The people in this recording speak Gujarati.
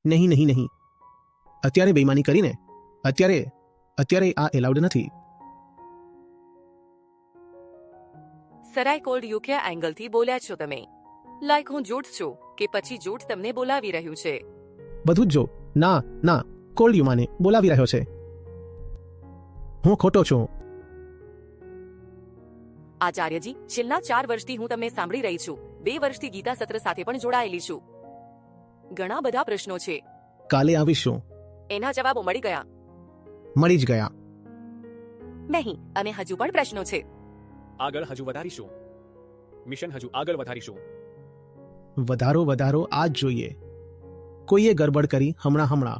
નહીં નહીં નહીં, અત્યારે બેઈમાની કરીને અત્યારે આ એલાઉડ નથી. સરાય કોલ્ડ યુકે એંગલથી બોલ્યા છો તમે. લાઈક હું જૂઠ છું કે પછી જૂઠ તમને બોલાવી રહ્યું છે? બધું જ જો. ના કોલ્ડ યુમાને બોલાવી રહ્યો છે. હું ખોટો છું. આચાર્યજી, છેલ્લા 4 વર્ષથી હું તમને સાંભળી રહી છું. 2 વર્ષથી ગીતા સત્ર સાથે પણ જોડાયેલી છું. ઘણા બધા પ્રશ્નો છે. કાલે આવીશું. એના જવાબો મળી ગયા? મળી જ ગયા. નહીં, અને હજુ પણ પ્રશ્નો છે. આગળ હજુ વધારીશું. મિશન હજુ આગળ વધારીશું. વધારો આ જ જોઈએ. કોઈએ ગરબડ કરી હમણાં.